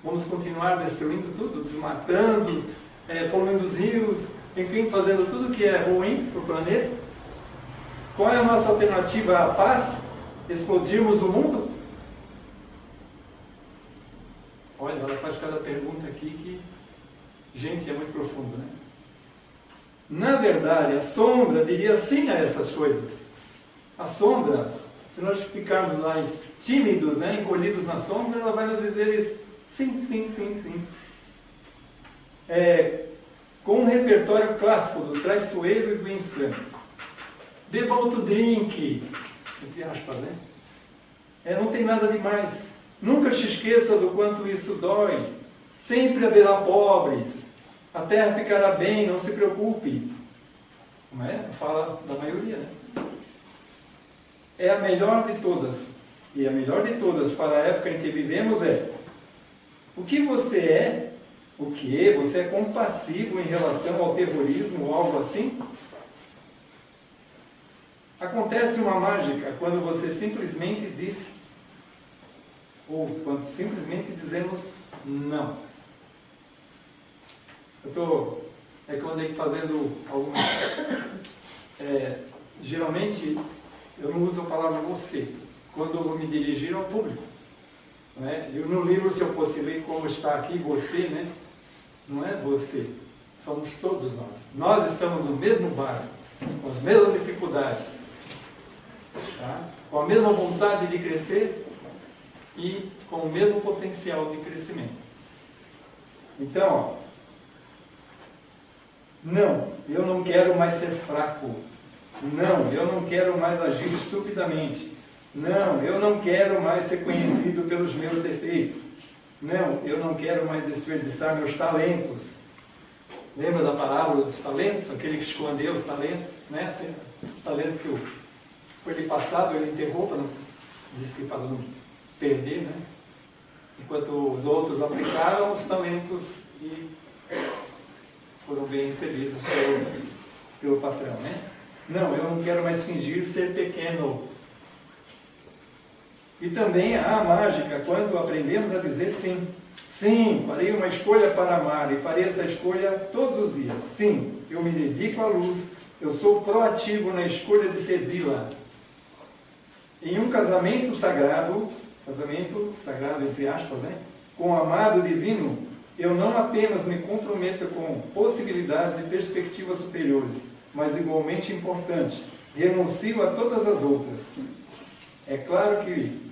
Vamos continuar destruindo tudo, desmatando, poluindo os rios, enfim, fazendo tudo que é ruim para o planeta? Qual é a nossa alternativa à paz? Explodirmos o mundo? Olha, ela faz cada pergunta aqui que, gente, é muito profundo, né? Na verdade, a sombra diria sim a essas coisas. A sombra, se nós ficarmos lá tímidos, né, encolhidos na sombra, ela vai nos dizer isso. Sim, sim, sim, sim. Com um repertório clássico do traiçoeiro e do insano. Beba outro drink, entre aspas, né? Não tem nada demais. Nunca te esqueça do quanto isso dói. Sempre haverá pobres. A terra ficará bem, não se preocupe. Não é? Fala da maioria, né? É a melhor de todas. E a melhor de todas para a época em que vivemos é: o que você é? O que? Você é compassivo em relação ao terrorismo ou algo assim? Acontece uma mágica quando você simplesmente diz, ou quando simplesmente dizemos não. É que eu andei fazendo algumas... geralmente, eu não uso a palavra você, quando eu vou me dirigir ao público. Né? Eu, no livro, se eu fosse ler como está aqui, você, né? Não é você, somos todos nós. Nós estamos no mesmo barco, com as mesmas dificuldades, tá? Com a mesma vontade de crescer e com o mesmo potencial de crescimento. Então, não, eu não quero mais ser fraco. Não, eu não quero mais agir estupidamente. Não, eu não quero mais ser conhecido pelos meus defeitos. Não, eu não quero mais desperdiçar meus talentos. Lembra da parábola dos talentos? Aquele que escondeu os talentos, né? O talento que foi lhe passado, ele enterrou para não, disse que para não perder, né? Enquanto os outros aplicaram os talentos e foram bem recebidos pelo patrão, né? Não, eu não quero mais fingir ser pequeno. E também há mágica quando aprendemos a dizer sim. Sim, farei uma escolha para amar e farei essa escolha todos os dias. Sim, eu me dedico à luz, eu sou proativo na escolha de servi-la. Em um casamento sagrado entre aspas, né, com o amado divino, eu não apenas me comprometo com possibilidades e perspectivas superiores, mas igualmente importante, renuncio a todas as outras. É claro que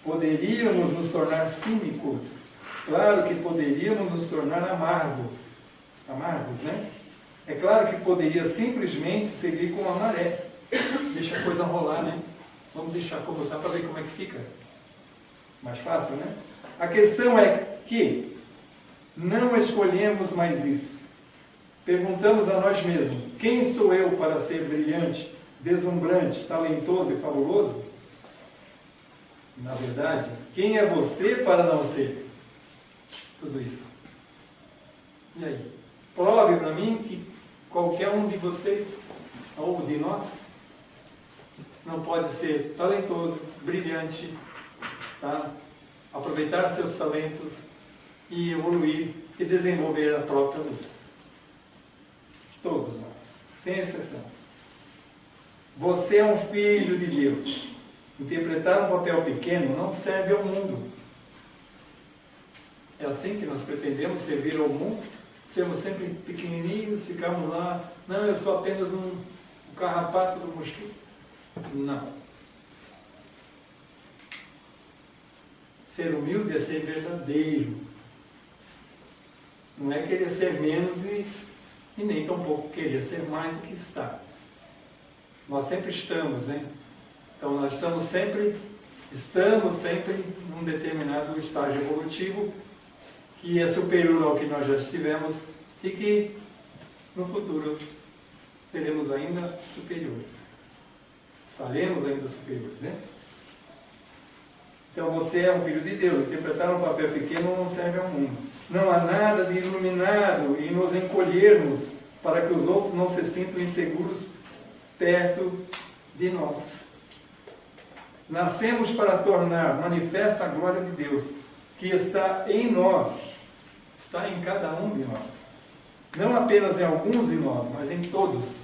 poderíamos nos tornar cínicos, claro que poderíamos nos tornar amargos, né? É claro que poderia simplesmente seguir com a maré. Deixa a coisa rolar, né? Vamos deixar como está para ver como é que fica. Mais fácil, né? A questão é que não escolhemos mais isso. Perguntamos a nós mesmos: quem sou eu para ser brilhante, deslumbrante, talentoso e fabuloso? Na verdade, quem é você para não ser tudo isso? E aí? Prove para mim que qualquer um de vocês, ou de nós, não pode ser talentoso, brilhante, tá? Aproveitar seus talentos e evoluir e desenvolver a própria luz. Todos nós, sem exceção. Você é um filho de Deus. Interpretar um papel pequeno não serve ao mundo. É assim que nós pretendemos servir ao mundo? Sermos sempre pequenininhos, ficamos lá, não, eu sou apenas um carrapato do mosquito. Não. Ser humilde é ser verdadeiro. Não é querer ser menos e nem tampouco querer ser mais do que está. Nós sempre estamos, né? Então nós estamos sempre num determinado estágio evolutivo que é superior ao que nós já estivemos e que no futuro seremos ainda superiores. Estaremos ainda superiores, né? Então você é um filho de Deus. Interpretar um papel pequeno não serve ao mundo. Não há nada de iluminado em nos encolhermos para que os outros não se sintam inseguros perto de nós. Nascemos para tornar manifesta a glória de Deus, que está em nós, está em cada um de nós. Não apenas em alguns de nós, mas em todos.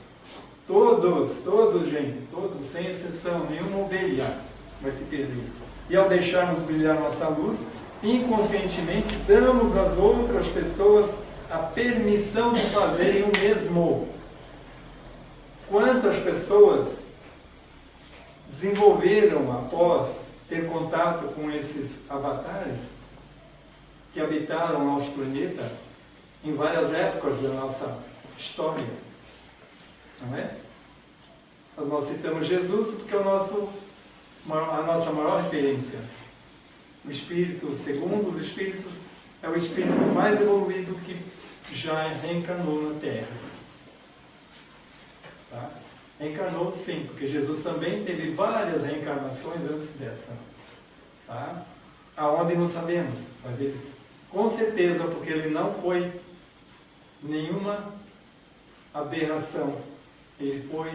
Todos, gente, todos, sem exceção, nenhuma ovelha vai se perder. E ao deixarmos brilhar nossa luz, inconscientemente damos às outras pessoas a permissão de fazerem o mesmo. Quantas pessoas desenvolveram, após ter contato com esses avatares que habitaram nosso planeta em várias épocas da nossa história, não é? Nós citamos Jesus porque é a nossa maior referência. O Espírito, segundo os Espíritos, é o Espírito mais evoluído que já reencarnou na Terra. Tá? Reencarnou, sim, porque Jesus também teve várias reencarnações antes dessa. Tá? Aonde não sabemos, mas ele, com certeza, porque ele não foi nenhuma aberração. Ele foi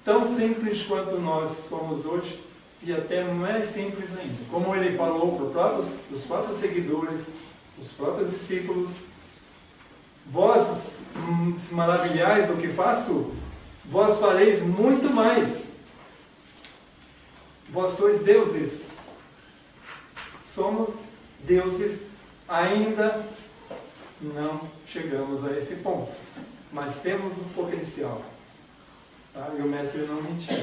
tão simples quanto nós somos hoje e até mais simples ainda. Como ele falou para os próprios seguidores, os próprios discípulos: vós se maravilhais do que faço, vós fareis muito mais. Vós sois deuses. Somos deuses, ainda não chegamos a esse ponto, mas temos um potencial. Tá? E o Mestre não mentiu.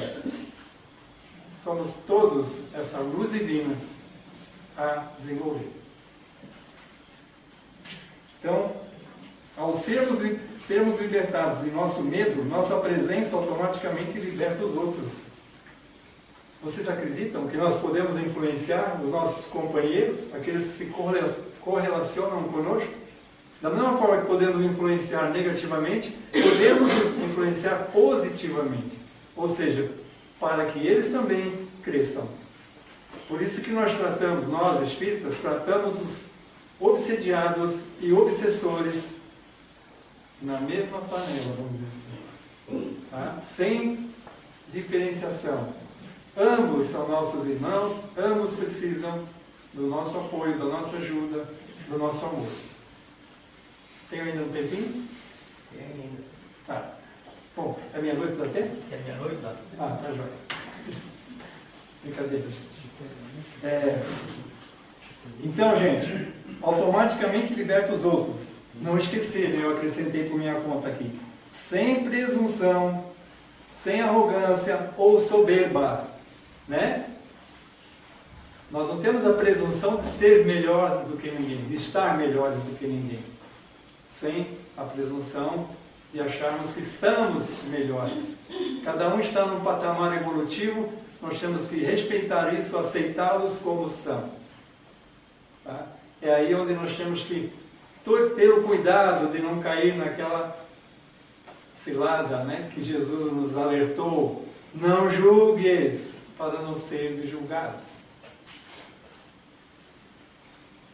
Somos todos essa luz divina a desenvolver. Então, ao sermos libertados de nosso medo, nossa presença automaticamente liberta os outros. Vocês acreditam que nós podemos influenciar os nossos companheiros, aqueles que se correlacionam conosco? Da mesma forma que podemos influenciar negativamente, podemos influenciar positivamente. Ou seja, para que eles também cresçam. Por isso que nós tratamos, nós espíritas, tratamos os obsediados e obsessores na mesma panela, vamos dizer assim. Tá? Sem diferenciação. Ambos são nossos irmãos, ambos precisam do nosso apoio, da nossa ajuda, do nosso amor. Tem ainda um tempinho? Tem ainda. Tá. Bom, é meia-noite dá tempo? É meia-noite, dá. Ah, tá joia. Brincadeira, gente. Então, gente, automaticamente liberta os outros. Não esquecer, né? Eu acrescentei por minha conta aqui. Sem presunção, sem arrogância ou soberba, né? Nós não temos a presunção de ser melhores do que ninguém, de estar melhores do que ninguém. Sem a presunção de acharmos que estamos melhores. Cada um está num patamar evolutivo, nós temos que respeitar isso, aceitá-los como são. Tá? É aí onde nós temos que ter o cuidado de não cair naquela cilada, né, que Jesus nos alertou: não julgues para não ser julgados.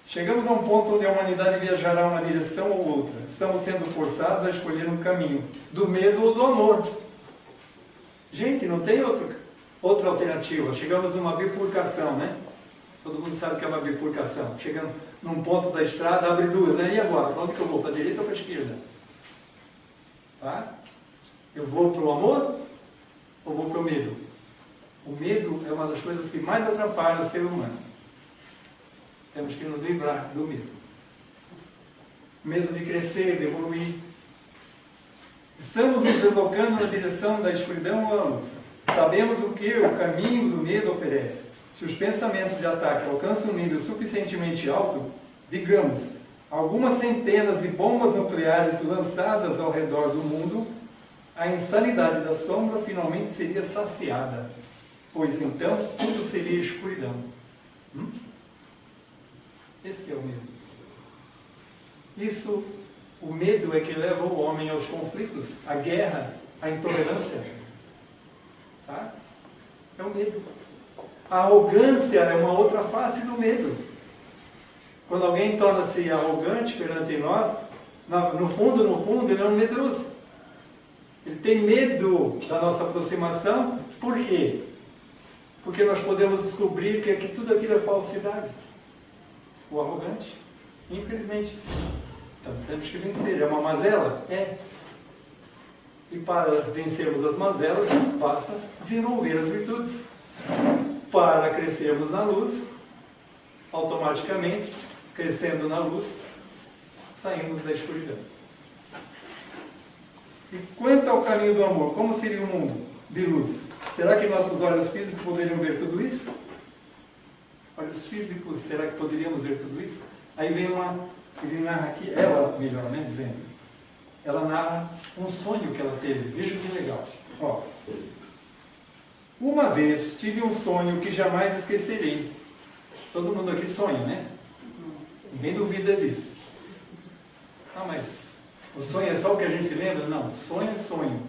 Chegamos a um ponto onde a humanidade viajará uma direção ou outra. Estamos sendo forçados a escolher um caminho, do medo ou do amor. Gente, não tem outra alternativa. Chegamos numa bifurcação, né? Todo mundo sabe o que é uma bifurcação. Chegando num ponto da estrada, abre duas, né? E agora? Para onde que eu vou? Para a direita ou para a esquerda? Tá? Eu vou para o amor ou vou para o medo? O medo é uma das coisas que mais atrapalha o ser humano. Temos que nos livrar do medo. Medo de crescer, de evoluir. Estamos nos deslocando na direção da escuridão ou a luz. Sabemos o que o caminho do medo oferece. Se os pensamentos de ataque alcançam um nível suficientemente alto, digamos, algumas centenas de bombas nucleares lançadas ao redor do mundo, a insanidade da sombra finalmente seria saciada, pois então tudo seria escuridão. Esse é o medo. Isso, o medo é que leva o homem aos conflitos, à guerra, à intolerância. Tá? É o medo. A arrogância é uma outra face do medo. Quando alguém torna-se arrogante perante nós, no fundo, ele é um medroso. Ele tem medo da nossa aproximação. Por quê? Porque nós podemos descobrir que tudo aquilo é falsidade. O arrogante, infelizmente. Então, temos que vencer. É uma mazela? É. E para vencermos as mazelas, basta desenvolver as virtudes. Para crescermos na luz, automaticamente, crescendo na luz, saímos da escuridão. E quanto ao caminho do amor, como seria o mundo de luz? Será que nossos olhos físicos poderiam ver tudo isso? Olhos físicos, será que poderíamos ver tudo isso? Aí vem ele narra aqui, ela, melhor, né, dizendo. Ela narra um sonho que ela teve. Veja que legal. Ó. Uma vez tive um sonho que jamais esquecerei. Todo mundo aqui sonha, né? Ninguém duvida disso. Ah, mas o sonho é só o que a gente lembra? Não, sonho é sonho.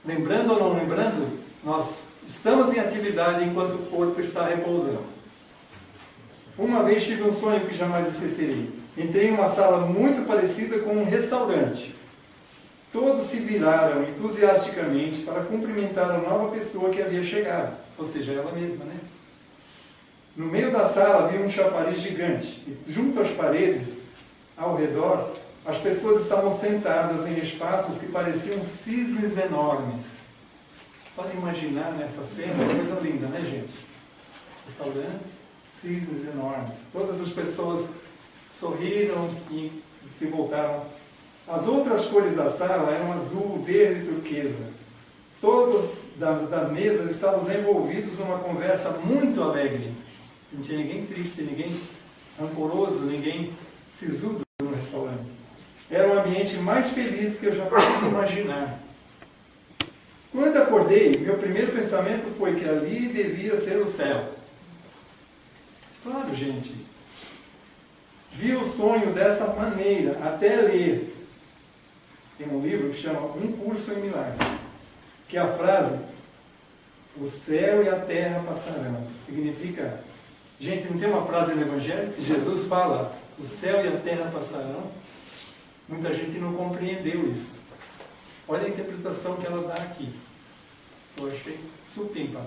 Lembrando ou não lembrando, nós estamos em atividade enquanto o corpo está repousando. Uma vez tive um sonho que jamais esquecerei. Entrei em uma sala muito parecida com um restaurante. Todos se viraram entusiasticamente para cumprimentar a nova pessoa que havia chegado. Ou seja, ela mesma, né? No meio da sala havia um chafariz gigante. E junto às paredes, ao redor, as pessoas estavam sentadas em espaços que pareciam cisnes enormes. Só de imaginar nessa cena, é coisa linda, né, gente? Restaurante, cisnes enormes. Todas as pessoas sorriram e se voltaram. As outras cores da sala eram azul, verde e turquesa. Todos da mesa estavam envolvidos numa conversa muito alegre. Não tinha ninguém triste, ninguém rancoroso, ninguém sisudo no restaurante. Era o ambiente mais feliz que eu já pude imaginar. Quando acordei, meu primeiro pensamento foi que ali devia ser o céu. Claro, gente. Vi o sonho dessa maneira, até ler. Tem um livro que chama Um Curso em Milagres, que a frase, o céu e a terra passarão, significa, gente, não tem uma frase no Evangelho que Jesus fala, o céu e a terra passarão? Muita gente não compreendeu isso. Olha a interpretação que ela dá aqui. Eu achei supimpa.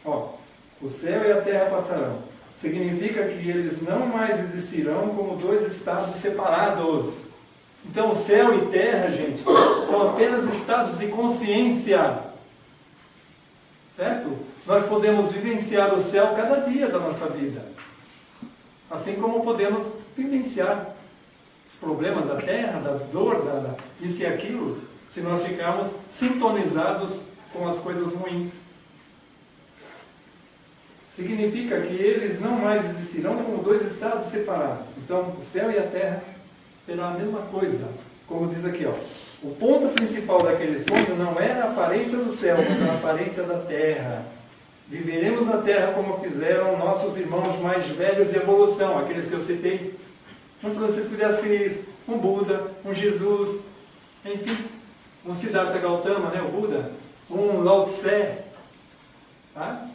Ó, o céu e a terra passarão. Significa que eles não mais existirão como dois estados separados. Então, céu e terra, gente, são apenas estados de consciência. Certo? Nós podemos vivenciar o céu cada dia da nossa vida. Assim como podemos vivenciar os problemas da terra, da dor, isso e aquilo, se nós ficarmos sintonizados com as coisas ruins. Significa que eles não mais existirão como dois estados separados. Então, o céu e a terra será a mesma coisa. Como diz aqui, ó. O ponto principal daquele sonho não era a aparência do céu, mas a aparência da terra. Viveremos na terra como fizeram nossos irmãos mais velhos de evolução, aqueles que eu citei. Um Francisco de Assis, um Buda, um Jesus, enfim, um Siddhartha Gautama, né, o Buda, um Lao Tse. Tá?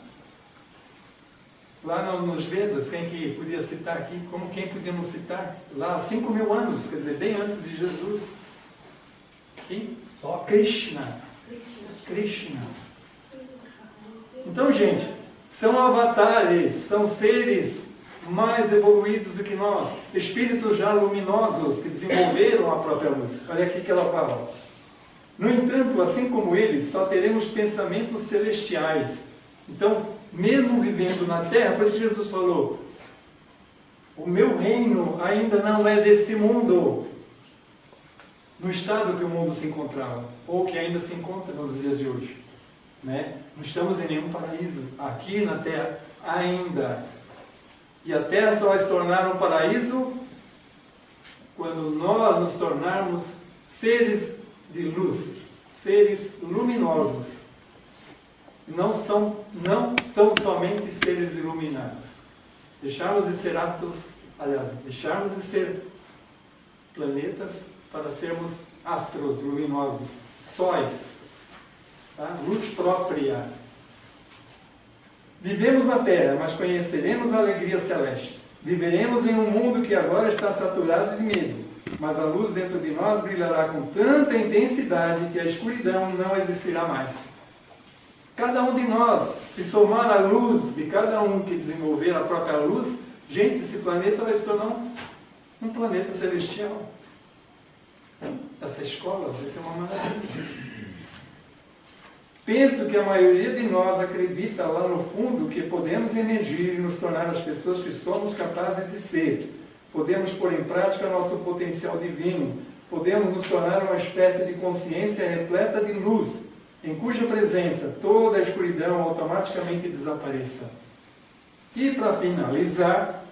Lá nos Vedas, quem que podia citar aqui? Como quem podíamos citar? Lá há 5.000 anos, quer dizer, bem antes de Jesus. Quem? Só Krishna. Krishna. Então, gente, são avatares, são seres mais evoluídos do que nós, espíritos já luminosos que desenvolveram a própria luz. Olha aqui que ela fala. No entanto, assim como eles, só teremos pensamentos celestiais. Então, mesmo vivendo na terra, por isso Jesus falou, o meu reino ainda não é deste mundo, no estado que o mundo se encontrava, ou que ainda se encontra nos dias de hoje. Né? Não estamos em nenhum paraíso. Aqui na terra, ainda. E a Terra só vai se tornar um paraíso quando nós nos tornarmos seres de luz, seres luminosos. Não tão somente seres iluminados. Deixarmos de ser deixarmos de ser planetas para sermos astros luminosos, sóis, tá? Luz própria. Vivemos na Terra, mas conheceremos a alegria celeste. Viveremos em um mundo que agora está saturado de medo, mas a luz dentro de nós brilhará com tanta intensidade que a escuridão não existirá mais. Cada um de nós, se somar a luz de cada um que desenvolver a própria luz, gente, esse planeta vai se tornar um planeta celestial. Essa escola vai ser uma maravilha. Penso que a maioria de nós acredita lá no fundo que podemos emergir e nos tornar as pessoas que somos capazes de ser. Podemos pôr em prática nosso potencial divino. Podemos nos tornar uma espécie de consciência repleta de luz, em cuja presença toda a escuridão automaticamente desapareça. E para finalizar,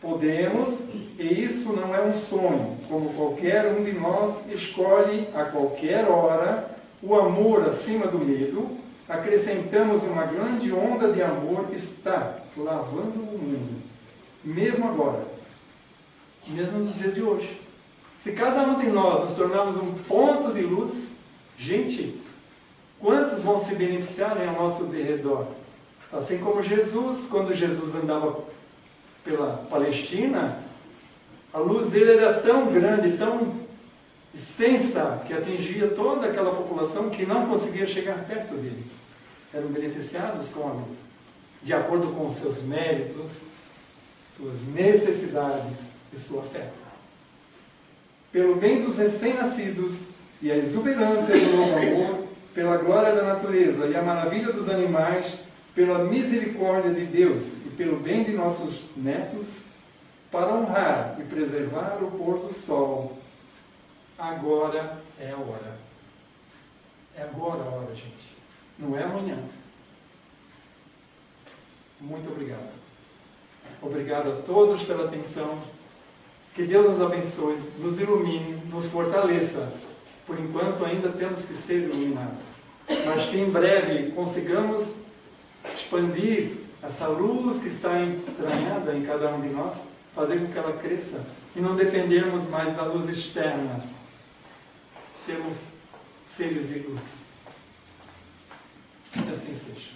podemos, e isso não é um sonho, como qualquer um de nós escolhe a qualquer hora o amor acima do medo, acrescentamos uma grande onda de amor que está lavando o mundo, mesmo agora, mesmo nos dias de hoje. Se cada um de nós nos tornarmos um ponto de luz, gente, quantos vão se beneficiar ao nosso derredor? Assim como Jesus, quando Jesus andava pela Palestina, a luz dele era tão grande, tão extensa, que atingia toda aquela população que não conseguia chegar perto dele. Eram beneficiados com a luz, de acordo com os seus méritos, suas necessidades e sua fé. Pelo bem dos recém-nascidos e a exuberância do novo amor, pela glória da natureza e a maravilha dos animais, pela misericórdia de Deus e pelo bem de nossos netos, para honrar e preservar o pôr do sol. Agora é a hora. É agora a hora, gente. Não é amanhã. Muito obrigado. Obrigado a todos pela atenção. Que Deus nos abençoe, nos ilumine, nos fortaleça. Por enquanto ainda temos que ser iluminados. Mas que em breve consigamos expandir essa luz que está entranhada em cada um de nós, fazer com que ela cresça e não dependermos mais da luz externa. Sermos seres de luz. Que assim seja.